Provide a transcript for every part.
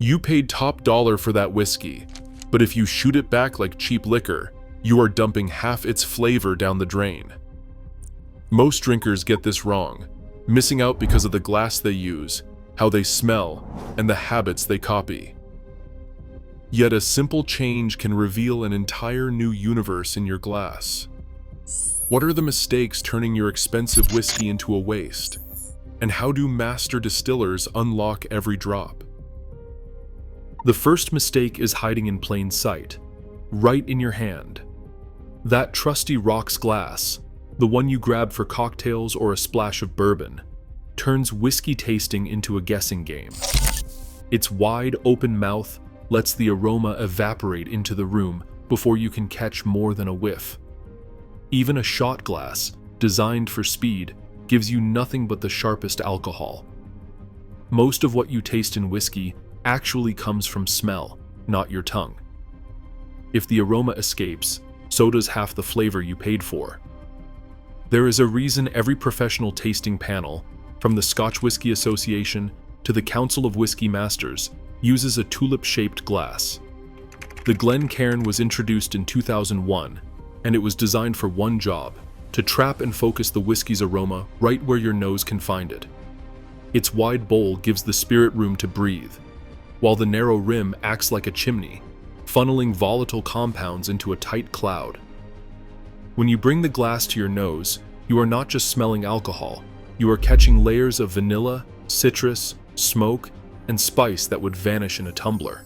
You paid top dollar for that whiskey, but if you shoot it back like cheap liquor, you are dumping half its flavor down the drain. Most drinkers get this wrong, missing out because of the glass they use, how they smell, and the habits they copy. Yet a simple change can reveal an entire new universe in your glass. What are the mistakes turning your expensive whiskey into a waste? And how do master distillers unlock every drop? The first mistake is hiding in plain sight, right in your hand. That trusty rocks glass, the one you grab for cocktails or a splash of bourbon, turns whiskey tasting into a guessing game. Its wide open mouth lets the aroma evaporate into the room before you can catch more than a whiff. Even a shot glass, designed for speed, gives you nothing but the sharpest alcohol. Most of what you taste in whiskey actually comes from smell, not your tongue. If the aroma escapes, so does half the flavor you paid for. There is a reason every professional tasting panel, from the Scotch Whisky Association to the Council of Whisky Masters, uses a tulip-shaped glass. The Glencairn was introduced in 2001, and it was designed for one job: to trap and focus the whiskey's aroma right where your nose can find it. Its wide bowl gives the spirit room to breathe, while the narrow rim acts like a chimney, funneling volatile compounds into a tight cloud. When you bring the glass to your nose, you are not just smelling alcohol, you are catching layers of vanilla, citrus, smoke, and spice that would vanish in a tumbler.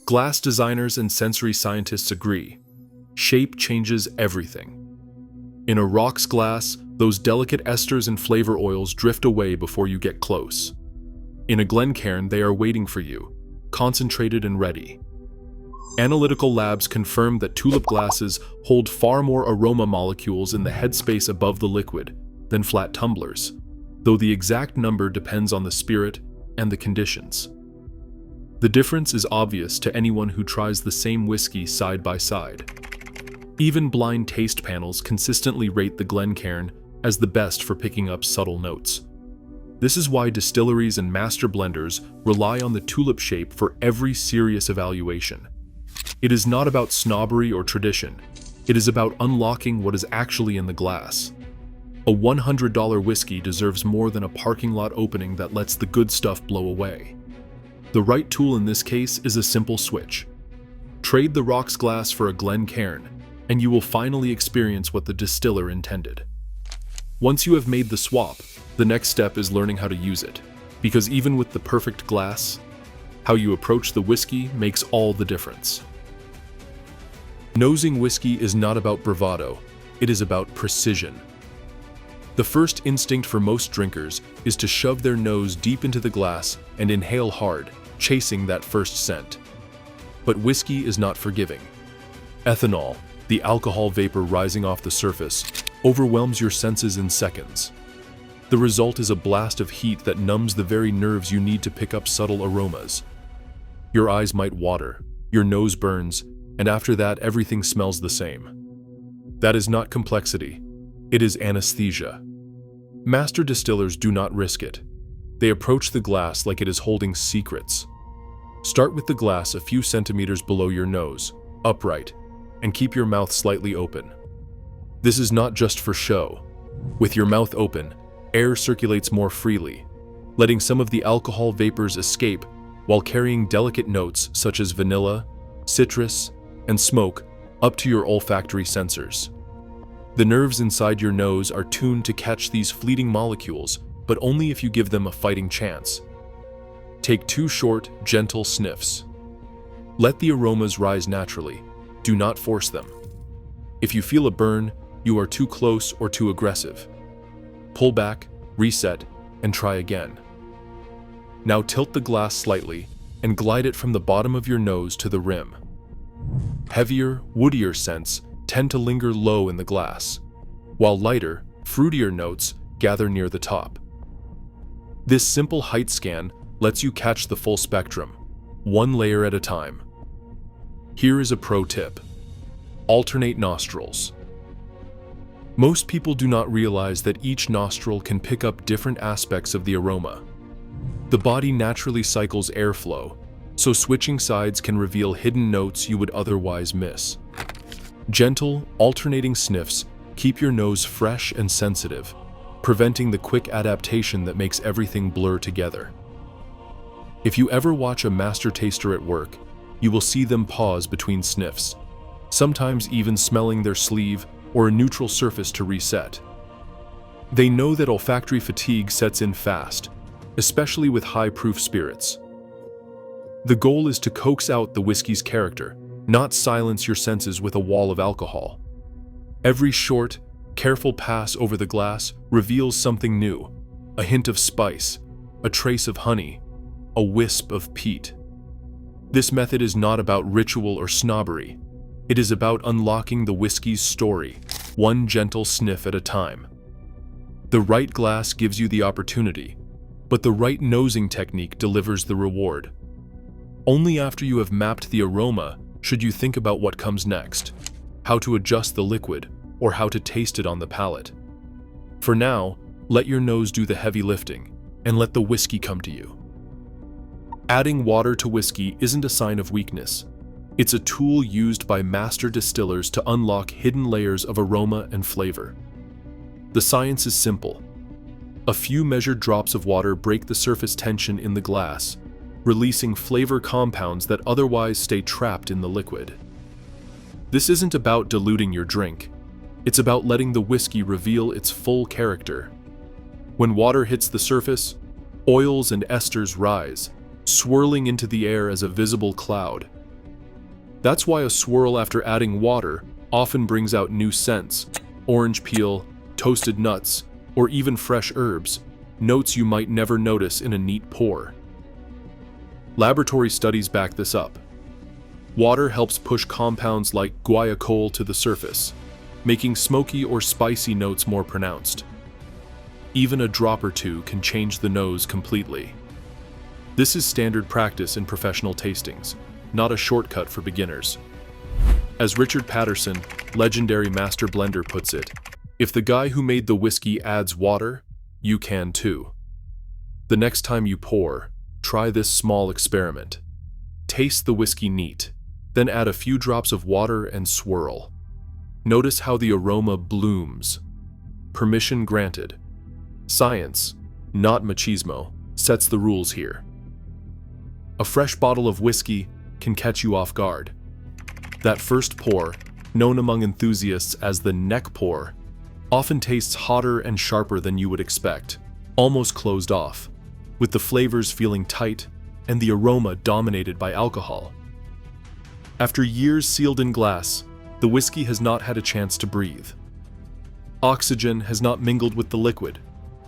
Glass designers and sensory scientists agree. Shape changes everything. In a rocks glass, those delicate esters and flavor oils drift away before you get close. In a Glencairn, they are waiting for you, concentrated and ready. Analytical labs confirm that tulip glasses hold far more aroma molecules in the headspace above the liquid than flat tumblers, though the exact number depends on the spirit and the conditions. The difference is obvious to anyone who tries the same whiskey side by side. Even blind taste panels consistently rate the Glencairn as the best for picking up subtle notes. This is why distilleries and master blenders rely on the tulip shape for every serious evaluation. It is not about snobbery or tradition. It is about unlocking what is actually in the glass. A $100 whiskey deserves more than a parking lot opening that lets the good stuff blow away. The right tool in this case is a simple switch. Trade the rocks glass for a Glencairn, and you will finally experience what the distiller intended. Once you have made the swap, the next step is learning how to use it, because even with the perfect glass, how you approach the whiskey makes all the difference. Nosing whiskey is not about bravado, it is about precision. The first instinct for most drinkers is to shove their nose deep into the glass and inhale hard, chasing that first scent. But whiskey is not forgiving. Ethanol, the alcohol vapor rising off the surface, overwhelms your senses in seconds. The result is a blast of heat that numbs the very nerves you need to pick up subtle aromas. Your eyes might water, your nose burns, and after that everything smells the same. That is not complexity, it is anesthesia. Master distillers do not risk it. They approach the glass like it is holding secrets. Start with the glass a few centimeters below your nose, upright, and keep your mouth slightly open. This is not just for show. With your mouth open, air circulates more freely, letting some of the alcohol vapors escape while carrying delicate notes such as vanilla, citrus, and smoke up to your olfactory sensors. The nerves inside your nose are tuned to catch these fleeting molecules, but only if you give them a fighting chance. Take 2 short, gentle sniffs. Let the aromas rise naturally. Do not force them. If you feel a burn, you are too close or too aggressive. Pull back, reset, and try again. Now tilt the glass slightly and glide it from the bottom of your nose to the rim. Heavier, woodier scents tend to linger low in the glass, while lighter, fruitier notes gather near the top. This simple height scan lets you catch the full spectrum, one layer at a time. Here is a pro tip. Alternate nostrils. Most people do not realize that each nostril can pick up different aspects of the aroma. The body naturally cycles airflow, so switching sides can reveal hidden notes you would otherwise miss. Gentle, alternating sniffs keep your nose fresh and sensitive, preventing the quick adaptation that makes everything blur together. If you ever watch a master taster at work, you will see them pause between sniffs, sometimes even smelling their sleeve or a neutral surface to reset. They know that olfactory fatigue sets in fast, especially with high-proof spirits. The goal is to coax out the whiskey's character, not silence your senses with a wall of alcohol. Every short, careful pass over the glass reveals something new, a hint of spice, a trace of honey, a wisp of peat. This method is not about ritual or snobbery. It is about unlocking the whiskey's story, one gentle sniff at a time. The right glass gives you the opportunity, but the right nosing technique delivers the reward. Only after you have mapped the aroma should you think about what comes next, how to adjust the liquid, or how to taste it on the palate. For now, let your nose do the heavy lifting, and let the whiskey come to you. Adding water to whiskey isn't a sign of weakness. It's a tool used by master distillers to unlock hidden layers of aroma and flavor. The science is simple. A few measured drops of water break the surface tension in the glass, releasing flavor compounds that otherwise stay trapped in the liquid. This isn't about diluting your drink. It's about letting the whiskey reveal its full character. When water hits the surface, oils and esters rise, swirling into the air as a visible cloud. That's why a swirl after adding water often brings out new scents, orange peel, toasted nuts, or even fresh herbs, notes you might never notice in a neat pour. Laboratory studies back this up. Water helps push compounds like guaiacol to the surface, making smoky or spicy notes more pronounced. Even a drop or two can change the nose completely. This is standard practice in professional tastings, not a shortcut for beginners. As Richard Patterson, legendary master blender, puts it, if the guy who made the whiskey adds water, you can too. The next time you pour, try this small experiment. Taste the whiskey neat, then add a few drops of water and swirl. Notice how the aroma blooms. Permission granted. Science, not machismo, sets the rules here. A fresh bottle of whiskey can catch you off guard. That first pour, known among enthusiasts as the neck pour, often tastes hotter and sharper than you would expect, almost closed off, with the flavors feeling tight and the aroma dominated by alcohol. After years sealed in glass, the whiskey has not had a chance to breathe. Oxygen has not mingled with the liquid,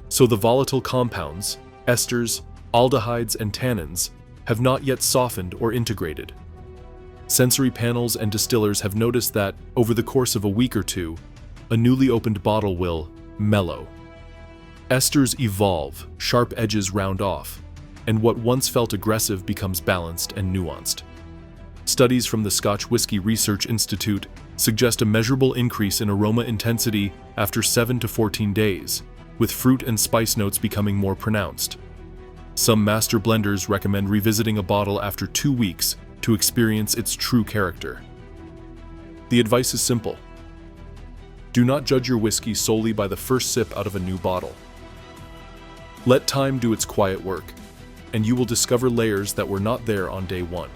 so the volatile compounds, esters, aldehydes, and tannins, have not yet softened or integrated. Sensory panels and distillers have noticed that, over the course of a week or two, a newly opened bottle will mellow. Esters evolve, sharp edges round off, and what once felt aggressive becomes balanced and nuanced. Studies from the Scotch Whisky Research Institute suggest a measurable increase in aroma intensity after 7 to 14 days, with fruit and spice notes becoming more pronounced. Some master blenders recommend revisiting a bottle after 2 weeks to experience its true character. The advice is simple. Do not judge your whiskey solely by the first sip out of a new bottle. Let time do its quiet work, and you will discover layers that were not there on day one.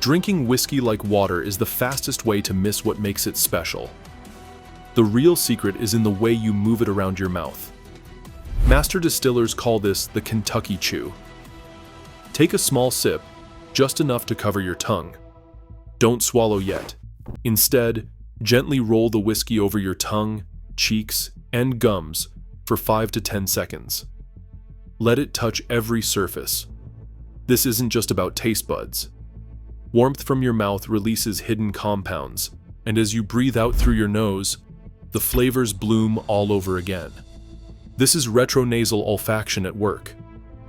Drinking whiskey like water is the fastest way to miss what makes it special. The real secret is in the way you move it around your mouth. Master distillers call this the Kentucky Chew. Take a small sip, just enough to cover your tongue. Don't swallow yet. Instead, gently roll the whiskey over your tongue, cheeks, and gums for 5 to 10 seconds. Let it touch every surface. This isn't just about taste buds. Warmth from your mouth releases hidden compounds, and as you breathe out through your nose, the flavors bloom all over again. This is retronasal olfaction at work.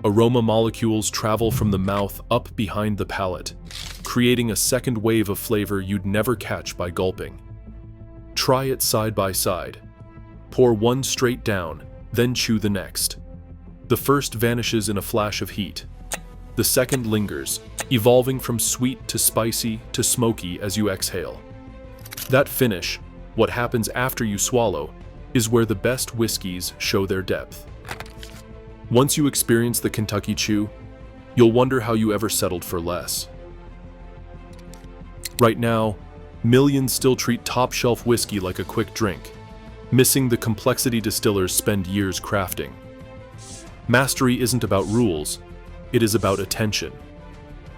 Aroma molecules travel from the mouth up behind the palate, creating a second wave of flavor you'd never catch by gulping. Try it side by side. Pour one straight down, then chew the next. The first vanishes in a flash of heat. The second lingers, evolving from sweet to spicy to smoky as you exhale. That finish, what happens after you swallow, is where the best whiskeys show their depth. Once you experience the Kentucky Chew, you'll wonder how you ever settled for less. Right now, millions still treat top-shelf whiskey like a quick drink, missing the complexity distillers spend years crafting. Mastery isn't about rules, it is about attention.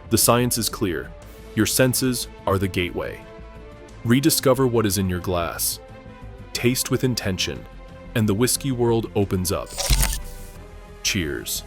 The science is clear. Your senses are the gateway. Rediscover what is in your glass. Taste with intention, and the whiskey world opens up. Cheers.